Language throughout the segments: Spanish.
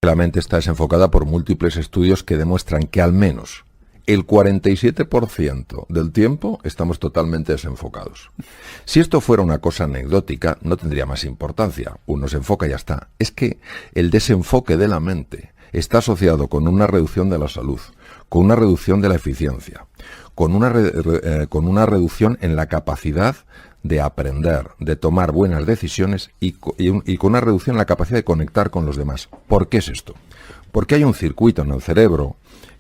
que la mente está desenfocada por múltiples estudios que demuestran que al menos el 47% del tiempo estamos totalmente desenfocados. Si esto fuera una cosa anecdótica, no tendría más importancia. Uno se enfoca y ya está. Es que el desenfoque de la mente está asociado con una reducción de la salud, con una reducción de la eficiencia, con una reducción en la capacidad de aprender, de tomar buenas decisiones y con una reducción en la capacidad de conectar con los demás. ¿Por qué es esto? Porque hay un circuito en el cerebro.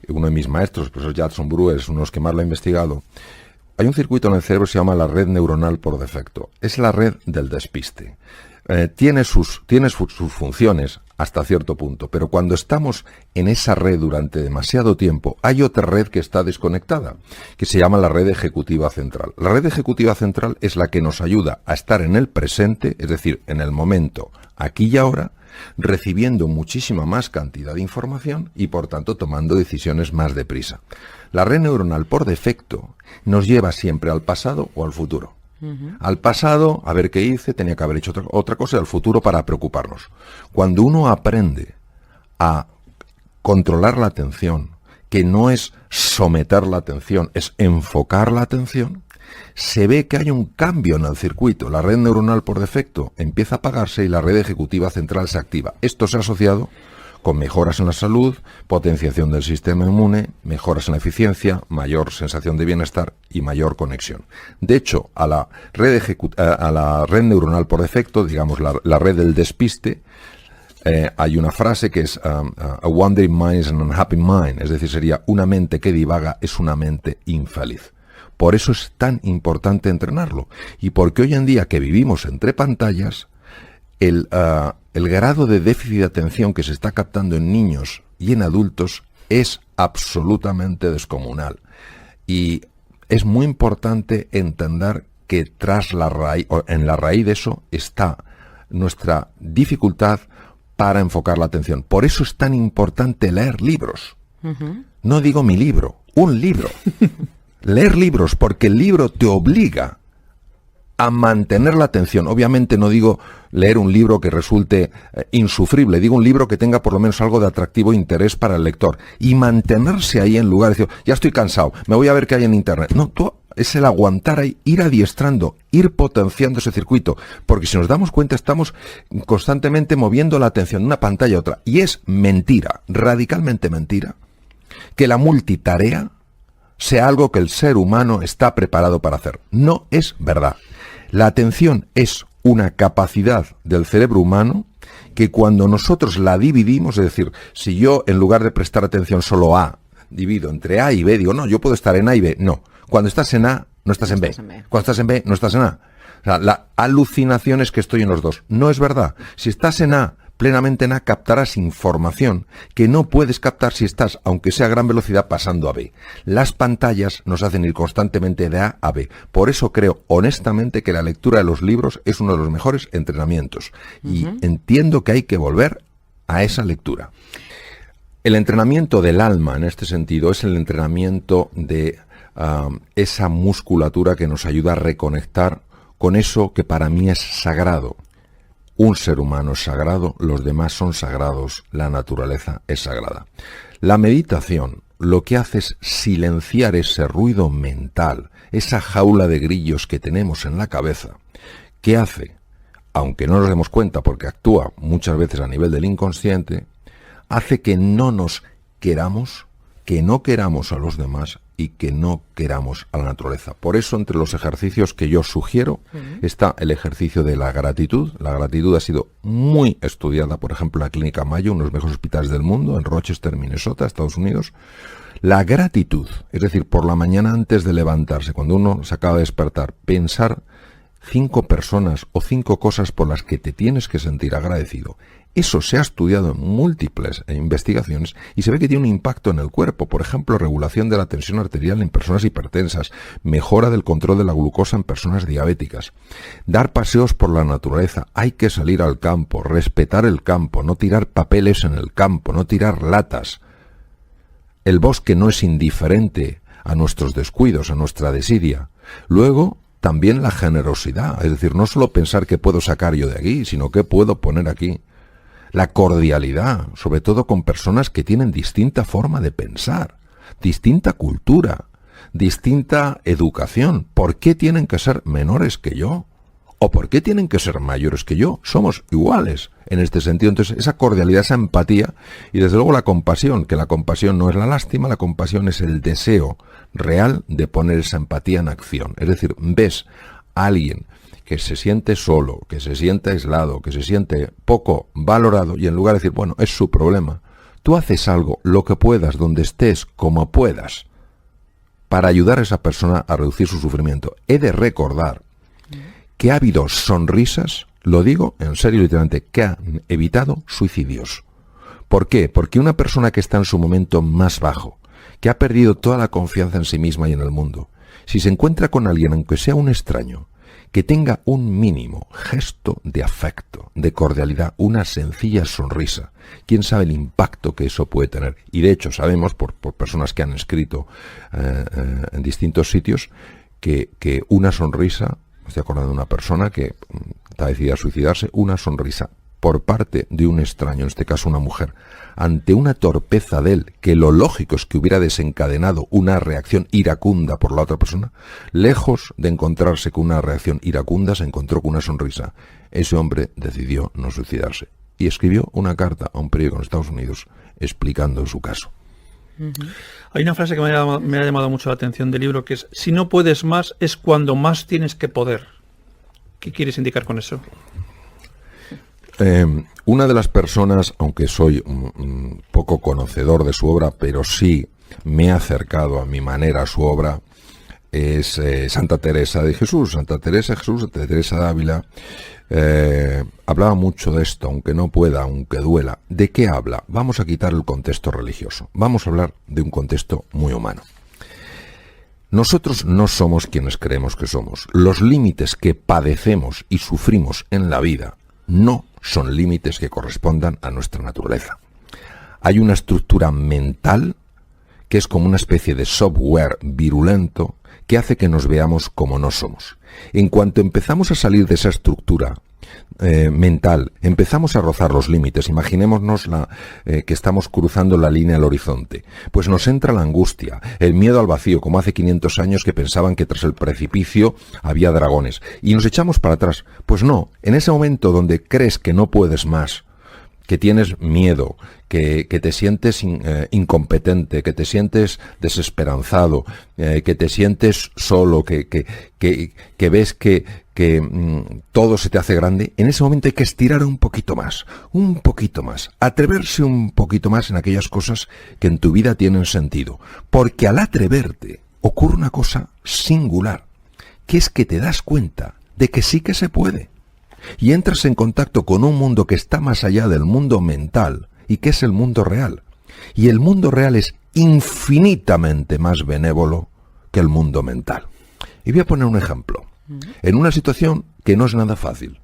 Uno de mis maestros, el profesor Judson Brewer, es uno de los que más lo ha investigado. Hay un circuito en el cerebro que se llama la red neuronal por defecto. Es la red del despiste. Tiene sus funciones hasta cierto punto, pero cuando estamos en esa red durante demasiado tiempo, hay otra red que está desconectada, que se llama la red ejecutiva central. La red ejecutiva central es la que nos ayuda a estar en el presente, es decir, en el momento, aquí y ahora, recibiendo muchísima más cantidad de información y, por tanto, tomando decisiones más deprisa. La red neuronal, por defecto, nos lleva siempre al pasado o al futuro. Al pasado, a ver qué hice, tenía que haber hecho otra cosa, y al futuro para preocuparnos. Cuando uno aprende a controlar la atención, que no es someter la atención, es enfocar la atención, se ve que hay un cambio en el circuito. La red neuronal por defecto empieza a apagarse y la red ejecutiva central se activa. Esto se ha asociado con mejoras en la salud, potenciación del sistema inmune, mejoras en la eficiencia, mayor sensación de bienestar y mayor conexión. De hecho, a la red neuronal por defecto, digamos la red del despiste, hay una frase que es a wandering mind is an unhappy mind, es decir, sería una mente que divaga es una mente infeliz. Por eso es tan importante entrenarlo. Y porque hoy en día que vivimos entre pantallas, el grado de déficit de atención que se está captando en niños y en adultos es absolutamente descomunal. Y es muy importante entender que tras en la raíz de eso está nuestra dificultad para enfocar la atención. Por eso es tan importante leer libros. No digo mi libro, un libro. Leer libros, porque el libro te obliga a mantener la atención. Obviamente no digo leer un libro que resulte insufrible, digo un libro que tenga por lo menos algo de atractivo interés para el lector. Y mantenerse ahí en lugar de decir, ya estoy cansado, me voy a ver qué hay en internet. No, es el aguantar ahí, ir adiestrando, ir potenciando ese circuito. Porque si nos damos cuenta, estamos constantemente moviendo la atención de una pantalla a otra. Y es mentira, radicalmente mentira, que la multitarea sea algo que el ser humano está preparado para hacer. No es verdad. La atención es una capacidad del cerebro humano que cuando nosotros la dividimos, es decir, si yo en lugar de prestar atención solo a, divido entre A y B, digo, no, yo puedo estar en A y B. No, cuando estás en A, no estás en B. Cuando estás en B, no estás en A. O sea, la alucinación es que estoy en los dos. No es verdad. Si estás en A, plenamente en A, captarás información que no puedes captar si estás, aunque sea a gran velocidad, pasando a B. Las pantallas nos hacen ir constantemente de A a B. Por eso creo honestamente que la lectura de los libros es uno de los mejores entrenamientos. Y entiendo que hay que volver a esa lectura. El entrenamiento del alma, en este sentido, es el entrenamiento de esa musculatura que nos ayuda a reconectar con eso que para mí es sagrado. Un ser humano es sagrado, los demás son sagrados, la naturaleza es sagrada. La meditación lo que hace es silenciar ese ruido mental, esa jaula de grillos que tenemos en la cabeza. ¿Qué hace? Aunque no nos demos cuenta porque actúa muchas veces a nivel del inconsciente, hace que no nos queramos, que no queramos a los demás y que no queramos a la naturaleza. Por eso, entre los ejercicios que yo sugiero, está el ejercicio de la gratitud. La gratitud ha sido muy estudiada, por ejemplo, en la Clínica Mayo, uno de los mejores hospitales del mundo, en Rochester, Minnesota, Estados Unidos. La gratitud, es decir, por la mañana antes de levantarse, cuando uno se acaba de despertar, pensar 5 personas o 5 cosas por las que te tienes que sentir agradecido. Eso se ha estudiado en múltiples investigaciones y se ve que tiene un impacto en el cuerpo. Por ejemplo, regulación de la tensión arterial en personas hipertensas, mejora del control de la glucosa en personas diabéticas. Dar paseos por la naturaleza. Hay que salir al campo, respetar el campo, no tirar papeles en el campo, no tirar latas. El bosque no es indiferente a nuestros descuidos, a nuestra desidia. Luego, también la generosidad. Es decir, no solo pensar qué puedo sacar yo de aquí, sino qué puedo poner aquí. la cordialidad, sobre todo con personas que tienen distinta forma de pensar, distinta cultura, distinta educación. ¿Por qué tienen que ser menores que yo? ¿O por qué tienen que ser mayores que yo? Somos iguales en este sentido. Entonces, esa cordialidad, esa empatía y desde luego la compasión, que la compasión no es la lástima, la compasión es el deseo real de poner esa empatía en acción. Es decir, ves a alguien que se siente solo, que se siente aislado, que se siente poco valorado y en lugar de decir, bueno, es su problema, tú haces algo, lo que puedas, donde estés, como puedas, para ayudar a esa persona a reducir su sufrimiento. He de recordar que ha habido sonrisas, lo digo en serio literalmente, que han evitado suicidios. ¿Por qué? Porque una persona que está en su momento más bajo, que ha perdido toda la confianza en sí misma y en el mundo, si se encuentra con alguien, aunque sea un extraño, que tenga un mínimo gesto de afecto, de cordialidad, una sencilla sonrisa, quién sabe el impacto que eso puede tener. Y de hecho sabemos, por personas que han escrito en distintos sitios, que una sonrisa, me estoy acordando de una persona que está decidida a suicidarse, una sonrisa por parte de un extraño, en este caso una mujer, ante una torpeza de él, que lo lógico es que hubiera desencadenado una reacción iracunda por la otra persona, lejos de encontrarse con una reacción iracunda, se encontró con una sonrisa. Ese hombre decidió no suicidarse y escribió una carta a un periódico en Estados Unidos explicando su caso. Hay una frase que me ha llamado mucho la atención del libro, que es: si no puedes más, es cuando más tienes que poder. ¿Qué quieres indicar con eso? Una de las personas, aunque soy un poco conocedor de su obra, pero sí me he acercado a mi manera a su obra, es Santa Teresa de Jesús. Santa Teresa de Jesús, Santa Teresa de Ávila, hablaba mucho de esto, aunque no pueda, aunque duela. ¿De qué habla? Vamos a quitar el contexto religioso. Vamos a hablar de un contexto muy humano. Nosotros no somos quienes creemos que somos. Los límites que padecemos y sufrimos en la vida no son límites que correspondan a nuestra naturaleza. Hay una estructura mental que es como una especie de software virulento que hace que nos veamos como no somos. En cuanto empezamos a salir de esa estructura mental, empezamos a rozar los límites. Imaginémonos que estamos cruzando la línea al horizonte. Pues nos entra la angustia, el miedo al vacío, como hace 500 años que pensaban que tras el precipicio había dragones. Y nos echamos para atrás. Pues no, en ese momento donde crees que no puedes más, que tienes miedo, que te sientes incompetente, que te sientes desesperanzado, que te sientes solo, que ves que todo se te hace grande, en ese momento hay que estirar un poquito más, atreverse un poquito más en aquellas cosas que en tu vida tienen sentido. Porque al atreverte ocurre una cosa singular, que es que te das cuenta de que sí que se puede. Y entras en contacto con un mundo que está más allá del mundo mental y que es el mundo real. Y el mundo real es infinitamente más benévolo que el mundo mental. Y voy a poner un ejemplo. En una situación que no es nada fácil,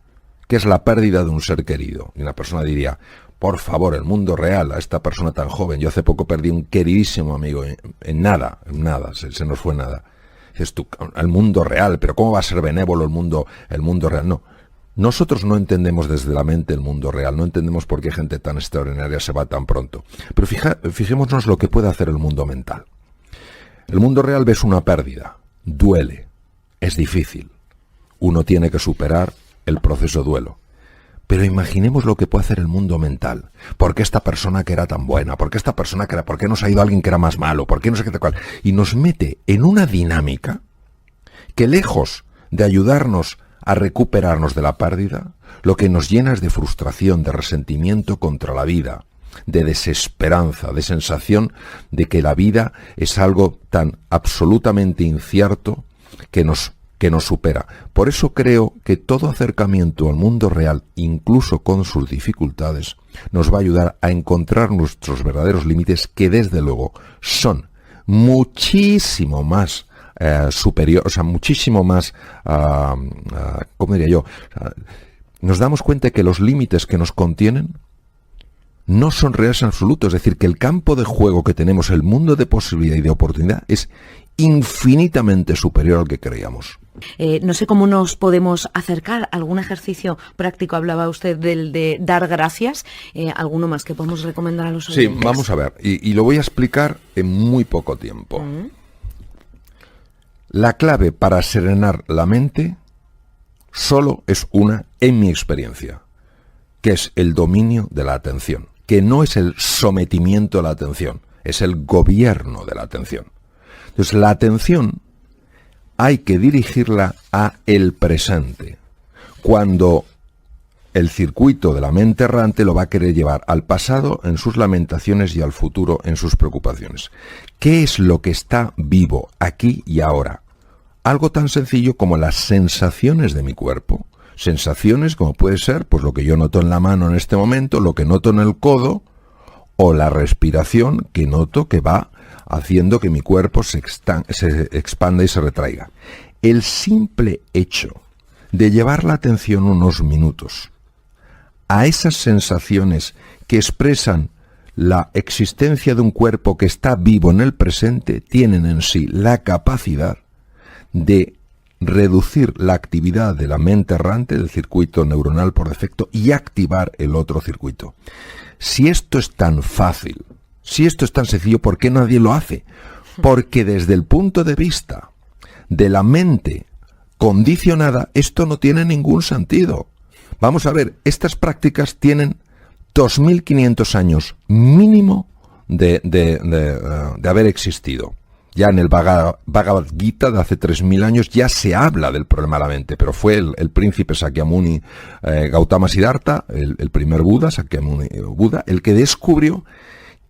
que es la pérdida de un ser querido. Y una persona diría, por favor, el mundo real, a esta persona tan joven, yo hace poco perdí un queridísimo amigo, en nada, se nos fue nada. Dices tú, el mundo real, pero ¿cómo va a ser benévolo el mundo real? No. Nosotros no entendemos desde la mente el mundo real, no entendemos por qué gente tan extraordinaria se va tan pronto. Pero fijémonos lo que puede hacer el mundo mental. El mundo real ves una pérdida, duele, es difícil. Uno tiene que superar el proceso de duelo. Pero imaginemos lo que puede hacer el mundo mental. ¿Por qué esta persona que era tan buena? ¿Por qué esta persona que era? ¿Por qué nos ha ido alguien que era más malo? ¿Por qué no sé qué tal cual? Y nos mete en una dinámica que, lejos de ayudarnos a recuperarnos de la pérdida, lo que nos llena es de frustración, de resentimiento contra la vida, de desesperanza, de sensación de que la vida es algo tan absolutamente incierto que nos supera. Por eso creo que todo acercamiento al mundo real, incluso con sus dificultades, nos va a ayudar a encontrar nuestros verdaderos límites, que desde luego son muchísimo más superior, o sea, muchísimo más, ¿cómo diría yo? Nos damos cuenta de que los límites que nos contienen no son reales en absoluto. Es decir, que el campo de juego que tenemos, el mundo de posibilidad y de oportunidad, es infinitamente superior al que creíamos. No sé cómo nos podemos acercar a algún ejercicio práctico. Hablaba usted del de dar gracias. ¿Alguno más que podemos recomendar a los oyentes? Sí, vamos a ver. Y lo voy a explicar en muy poco tiempo. La clave para serenar la mente solo es una, en mi experiencia, que es el dominio de la atención, que no es el sometimiento a la atención, es el gobierno de la atención. Entonces, la atención hay que dirigirla a el presente, cuando el circuito de la mente errante lo va a querer llevar al pasado en sus lamentaciones y al futuro en sus preocupaciones. ¿Qué es lo que está vivo aquí y ahora? Algo tan sencillo como las sensaciones de mi cuerpo. Sensaciones como puede ser pues lo que yo noto en la mano en este momento, lo que noto en el codo, o la respiración que noto que va haciendo que mi cuerpo se expanda y se retraiga. El simple hecho de llevar la atención unos minutos a esas sensaciones que expresan la existencia de un cuerpo que está vivo en el presente, tienen en sí la capacidad de reducir la actividad de la mente errante, del circuito neuronal por defecto, y activar el otro circuito. Si esto es tan fácil, si esto es tan sencillo, ¿por qué nadie lo hace? Porque desde el punto de vista de la mente condicionada, esto no tiene ningún sentido. Vamos a ver, estas prácticas tienen 2.500 años mínimo de haber existido. Ya en el Bhagavad Gita de hace 3.000 años ya se habla del problema de la mente, pero fue el príncipe Sakyamuni Gautama Siddhartha, el primer Buda, Sakyamuni Buda, el que descubrió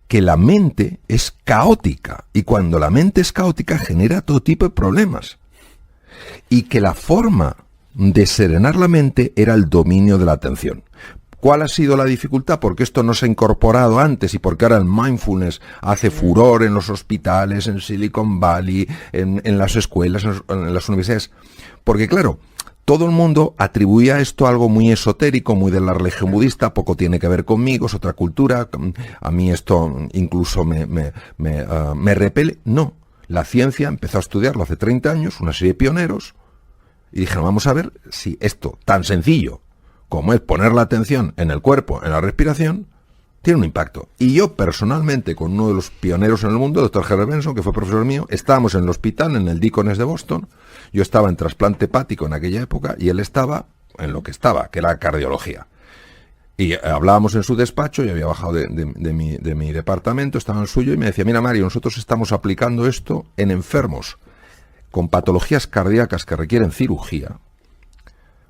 que la mente es caótica, y cuando la mente es caótica genera todo tipo de problemas, y que la forma de serenar la mente era el dominio de la atención. ¿Cuál ha sido la dificultad? Porque esto no se ha incorporado antes y porque ahora el mindfulness hace furor en los hospitales, en Silicon Valley, en las escuelas, en las universidades. Porque claro, todo el mundo atribuía esto a algo muy esotérico, muy de la religión budista, poco tiene que ver conmigo, es otra cultura, a mí esto incluso me repele. No, la ciencia empezó a estudiarlo hace 30 años, una serie de pioneros, y dijeron, vamos a ver si esto tan sencillo como es poner la atención en el cuerpo, en la respiración, tiene un impacto. Y yo personalmente, con uno de los pioneros en el mundo, el Dr. Herbert Benson, que fue profesor mío, estábamos en el hospital, en el Deaconess de Boston. Yo estaba en trasplante hepático en aquella época y él estaba en lo que estaba, que era cardiología. Y hablábamos en su despacho, yo había bajado de mi departamento, estaba en el suyo, y me decía, mira Mario, nosotros estamos aplicando esto en enfermos con patologías cardíacas que requieren cirugía.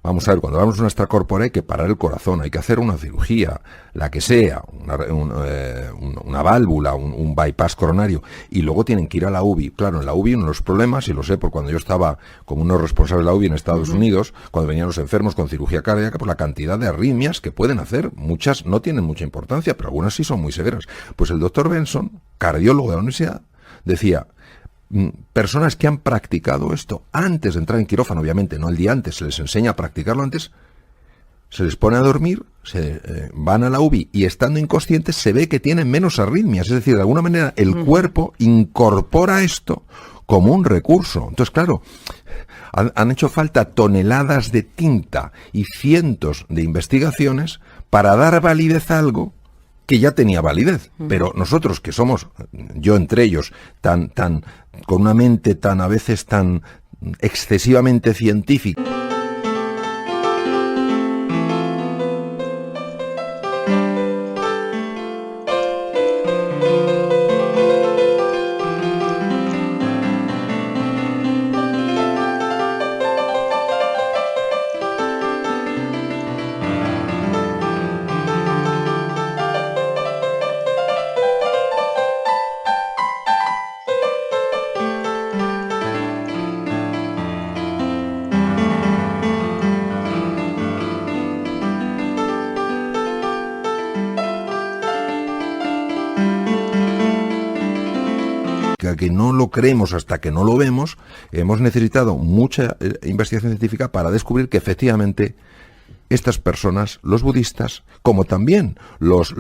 Vamos a ver, cuando hablamos de una extracorpórea hay que parar el corazón, hay que hacer una cirugía, la que sea, una válvula, un bypass coronario, y luego tienen que ir a la UBI. Claro, en la UBI uno de los problemas, y lo sé por cuando yo estaba como uno responsable de la UBI en Estados Unidos, cuando venían los enfermos con cirugía cardíaca, pues la cantidad de arritmias que pueden hacer, muchas no tienen mucha importancia, pero algunas sí son muy severas. Pues el doctor Benson, cardiólogo de la universidad, decía, personas que han practicado esto antes de entrar en quirófano, obviamente no el día antes, se les enseña a practicarlo antes, se les pone a dormir, van a la UBI y estando inconscientes se ve que tienen menos arritmias, es decir, de alguna manera el cuerpo incorpora esto como un recurso. Entonces, claro, han hecho falta toneladas de tinta y cientos de investigaciones para dar validez a algo que ya tenía validez, pero nosotros que somos, yo entre ellos, con una mente tan a veces tan excesivamente científica. Que no lo creemos hasta que no lo vemos, hemos necesitado mucha investigación científica para descubrir que efectivamente estas personas, los budistas, como también los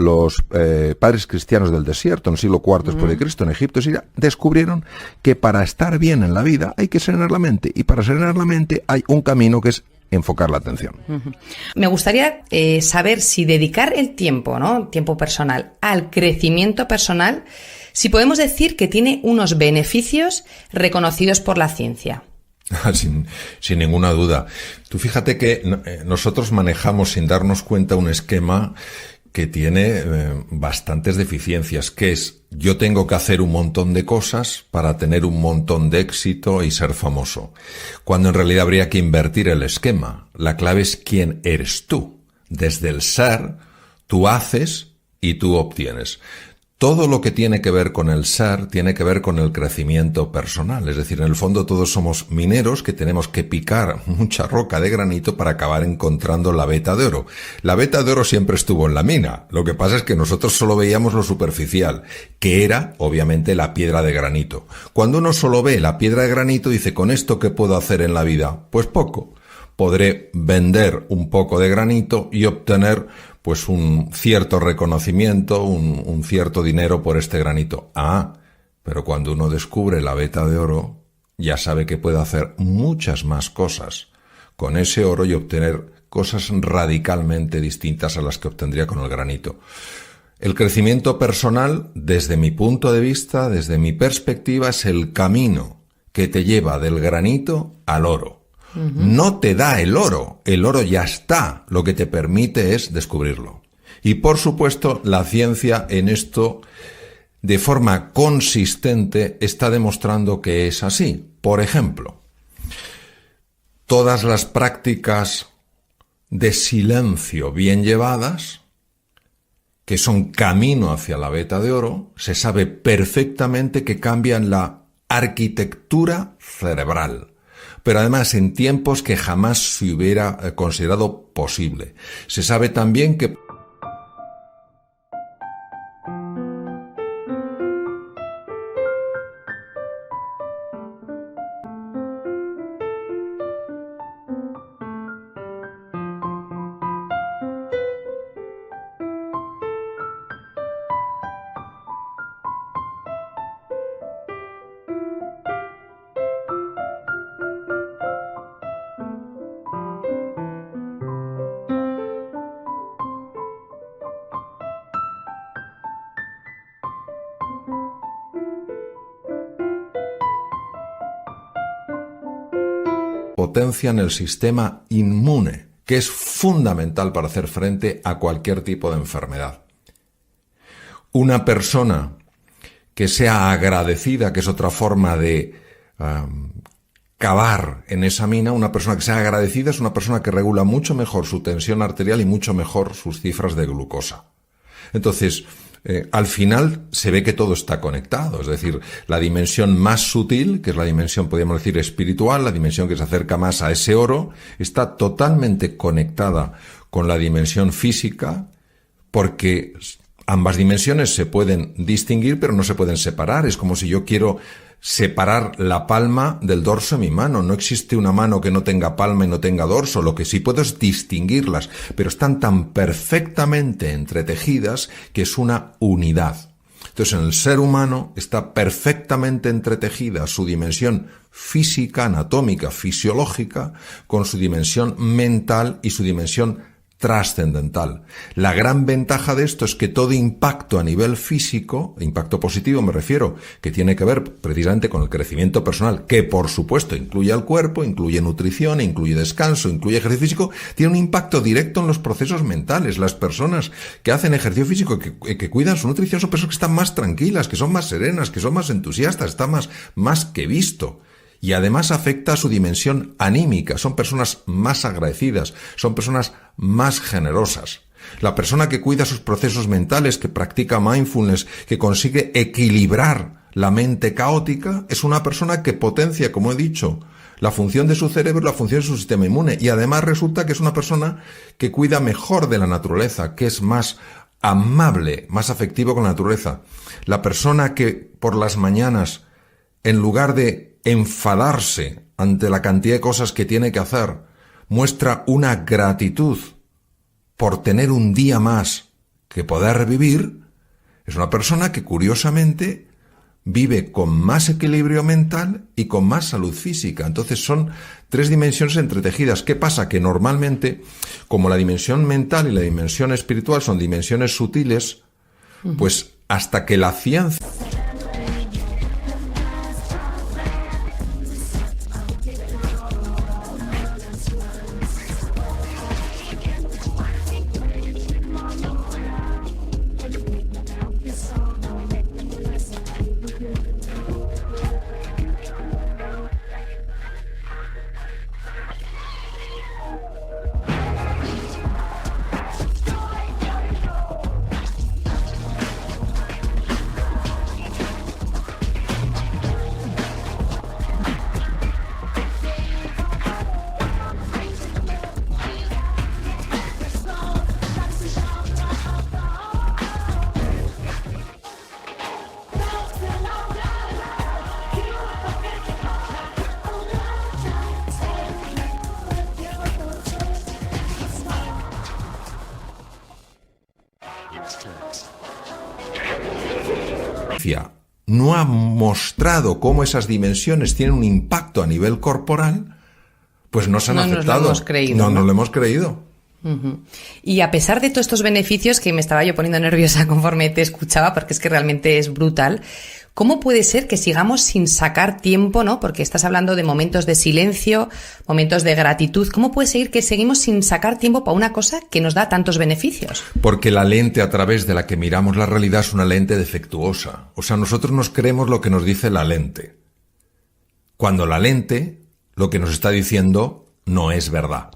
padres cristianos del desierto en el siglo IV después de Cristo, en Egipto, Siria, descubrieron que para estar bien en la vida hay que serenar la mente, y para serenar la mente hay un camino que es enfocar la atención. Me gustaría saber si dedicar el tiempo, ¿no? Tiempo personal, al crecimiento personal, si podemos decir que tiene unos beneficios reconocidos por la ciencia. Sin ninguna duda. Tú fíjate que nosotros manejamos sin darnos cuenta un esquema que tiene bastantes deficiencias, que es: yo tengo que hacer un montón de cosas para tener un montón de éxito y ser famoso, cuando en realidad habría que invertir el esquema. La clave es quién eres tú. Desde el ser, tú haces y tú obtienes. Todo lo que tiene que ver con el ser tiene que ver con el crecimiento personal. Es decir, en el fondo todos somos mineros que tenemos que picar mucha roca de granito para acabar encontrando la veta de oro. La veta de oro siempre estuvo en la mina. Lo que pasa es que nosotros solo veíamos lo superficial, que era, obviamente, la piedra de granito. Cuando uno solo ve la piedra de granito, dice: ¿con esto qué puedo hacer en la vida? Pues poco. Podré vender un poco de granito y obtener pues un cierto reconocimiento, un cierto dinero por este granito. Pero cuando uno descubre la veta de oro, ya sabe que puede hacer muchas más cosas con ese oro y obtener cosas radicalmente distintas a las que obtendría con el granito. El crecimiento personal, desde mi punto de vista, desde mi perspectiva, es el camino que te lleva del granito al oro. No te da el oro ya está, lo que te permite es descubrirlo. Y por supuesto, la ciencia en esto, de forma consistente, está demostrando que es así. Por ejemplo, todas las prácticas de silencio bien llevadas, que son camino hacia la veta de oro, se sabe perfectamente que cambian la arquitectura cerebral, pero además en tiempos que jamás se hubiera considerado posible. Se sabe también que potencian el sistema inmune, que es fundamental para hacer frente a cualquier tipo de enfermedad. Una persona que sea agradecida, que es otra forma de cavar en esa mina, una persona que sea agradecida es una persona que regula mucho mejor su tensión arterial y mucho mejor sus cifras de glucosa. Entonces, al final se ve que todo está conectado, es decir, la dimensión más sutil, que es la dimensión, podríamos decir, espiritual, la dimensión que se acerca más a ese oro, está totalmente conectada con la dimensión física, porque ambas dimensiones se pueden distinguir, pero no se pueden separar. Es como si yo quiero separar la palma del dorso de mi mano. No existe una mano que no tenga palma y no tenga dorso. Lo que sí puedo es distinguirlas, pero están tan perfectamente entretejidas que es una unidad. Entonces, en el ser humano está perfectamente entretejida su dimensión física, anatómica, fisiológica, con su dimensión mental y su dimensión trascendental. La gran ventaja de esto es que todo impacto a nivel físico, impacto positivo me refiero, que tiene que ver precisamente con el crecimiento personal, que por supuesto incluye al cuerpo, incluye nutrición, incluye descanso, incluye ejercicio físico, tiene un impacto directo en los procesos mentales. Las personas que hacen ejercicio físico, que cuidan su nutrición, son personas que están más tranquilas, que son más serenas, que son más entusiastas, está más que visto. Y además afecta a su dimensión anímica. Son personas más agradecidas, son personas más generosas. La persona que cuida sus procesos mentales, que practica mindfulness, que consigue equilibrar la mente caótica, es una persona que potencia, como he dicho, la función de su cerebro, la función de su sistema inmune. Y además resulta que es una persona que cuida mejor de la naturaleza, que es más amable, más afectivo con la naturaleza. La persona que por las mañanas, en lugar de enfadarse ante la cantidad de cosas que tiene que hacer, muestra una gratitud por tener un día más que poder vivir, es una persona que curiosamente vive con más equilibrio mental y con más salud física. Entonces son 3 dimensiones entretejidas. ¿Qué pasa? Que normalmente, como la dimensión mental y la dimensión espiritual son dimensiones sutiles, pues hasta que la ciencia... no ha mostrado cómo esas dimensiones tienen un impacto a nivel corporal, pues no se han aceptado. No nos lo hemos creído. No nos lo hemos creído. Y a pesar de todos estos beneficios, que me estaba yo poniendo nerviosa conforme te escuchaba, porque es que realmente es brutal, ¿cómo puede ser que sigamos sin sacar tiempo, ¿no? Porque estás hablando de momentos de silencio, momentos de gratitud. ¿Cómo puede ser que seguimos sin sacar tiempo para una cosa que nos da tantos beneficios? Porque la lente a través de la que miramos la realidad es una lente defectuosa. O sea, nosotros nos creemos lo que nos dice la lente, cuando la lente lo que nos está diciendo no es verdad.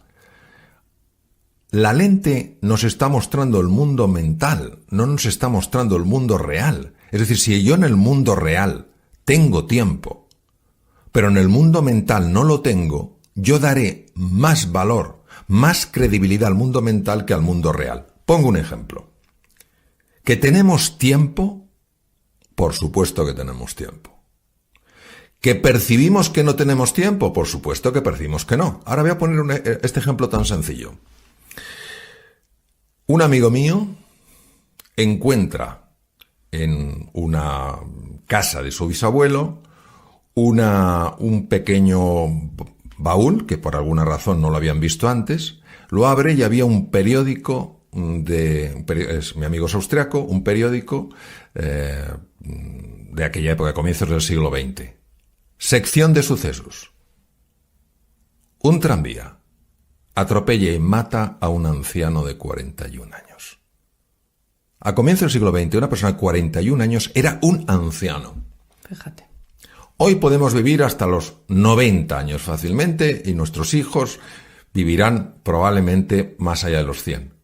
La lente nos está mostrando el mundo mental, no nos está mostrando el mundo real. Es decir, si yo en el mundo real tengo tiempo, pero en el mundo mental no lo tengo, yo daré más valor, más credibilidad al mundo mental que al mundo real. Pongo un ejemplo. ¿Que tenemos tiempo? Por supuesto que tenemos tiempo. ¿Que percibimos que no tenemos tiempo? Por supuesto que percibimos que no. Ahora voy a poner este ejemplo tan sencillo. Un amigo mío encuentra en una casa de su bisabuelo un pequeño baúl, que por alguna razón no lo habían visto antes, lo abre y había un periódico mi amigo es austriaco, un periódico de aquella época, comienzos del siglo XX. Sección de sucesos. Un tranvía atropella y mata a un anciano de 41 años. A comienzos del siglo XX, una persona de 41 años era un anciano. Fíjate. Hoy podemos vivir hasta los 90 años fácilmente y nuestros hijos vivirán probablemente más allá de los 100.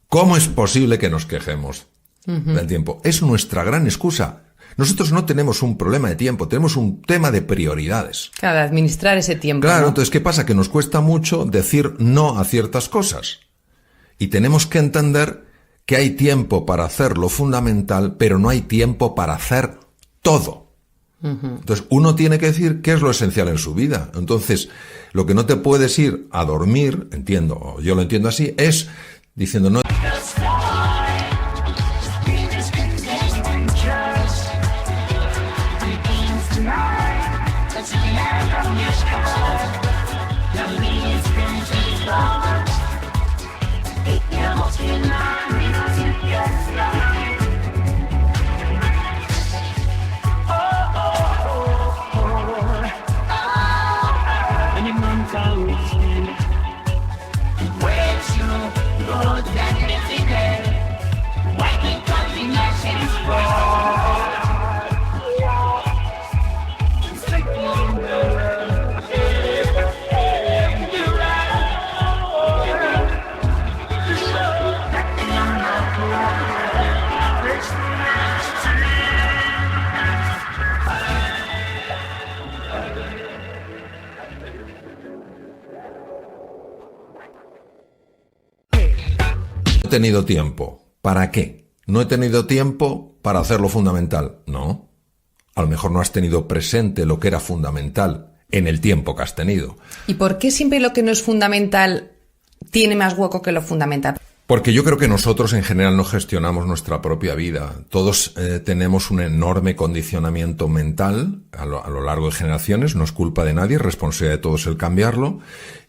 ¿Cómo es posible que nos quejemos del tiempo? Es nuestra gran excusa. Nosotros no tenemos un problema de tiempo, tenemos un tema de prioridades. Claro, de administrar ese tiempo. Claro, ¿no? Entonces, ¿qué pasa? Que nos cuesta mucho decir no a ciertas cosas. Y tenemos que entender que hay tiempo para hacer lo fundamental, pero no hay tiempo para hacer todo. Entonces, uno tiene que decir qué es lo esencial en su vida. Entonces, lo que no te puedes ir a dormir, entiendo, yo lo entiendo así, es diciendo no. No he tenido tiempo. ¿Para qué? No he tenido tiempo para hacer lo fundamental. No. A lo mejor no has tenido presente lo que era fundamental en el tiempo que has tenido. ¿Y por qué siempre lo que no es fundamental tiene más hueco que lo fundamental? Porque yo creo que nosotros en general no gestionamos nuestra propia vida. Todos tenemos un enorme condicionamiento mental a lo largo de generaciones. No es culpa de nadie, es responsabilidad de todos el cambiarlo.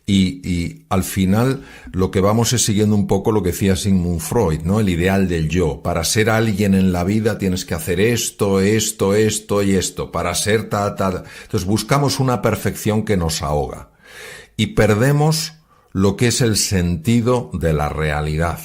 Y al final lo que vamos es siguiendo un poco lo que decía Sigmund Freud, ¿no? El ideal del yo. Para ser alguien en la vida tienes que hacer esto, esto, esto y esto. Para ser Entonces buscamos una perfección que nos ahoga. Y perdemos lo que es el sentido de la realidad.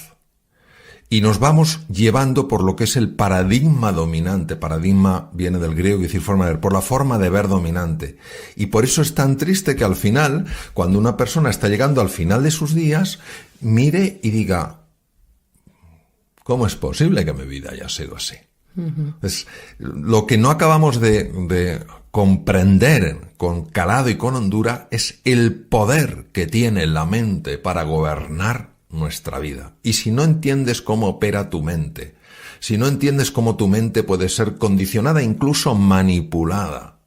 Y nos vamos llevando por lo que es el paradigma dominante. Paradigma viene del griego y decir forma de ver, por la forma de ver dominante. Y por eso es tan triste que al final, cuando una persona está llegando al final de sus días, mire y diga, ¿cómo es posible que mi vida haya sido así? Es lo que no acabamos de comprender con calado y con hondura es el poder que tiene la mente para gobernar nuestra vida. Y si no entiendes cómo opera tu mente, si no entiendes cómo tu mente puede ser condicionada, incluso manipulada,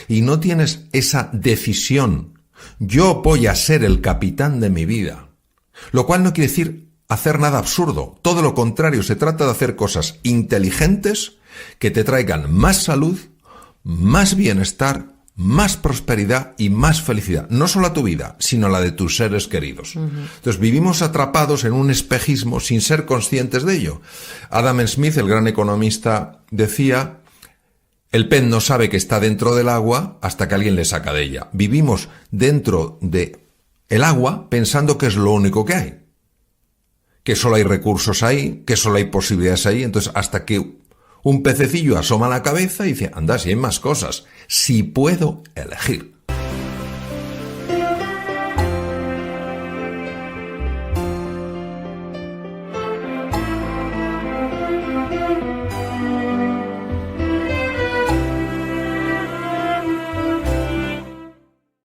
y no tienes esa decisión, yo voy a ser el capitán de mi vida, lo cual no quiere decir hacer nada absurdo. Todo lo contrario, se trata de hacer cosas inteligentes que te traigan más salud, más bienestar, más prosperidad y más felicidad. No solo a tu vida, sino a la de tus seres queridos. Entonces vivimos atrapados en un espejismo sin ser conscientes de ello. Adam Smith, el gran economista, decía, el pez no sabe que está dentro del agua hasta que alguien le saca de ella. Vivimos dentro de el agua pensando que es lo único que hay. Que solo hay recursos ahí, que solo hay posibilidades ahí. Entonces, hasta que un pececillo asoma la cabeza y dice, anda, si hay más cosas, si puedo elegir.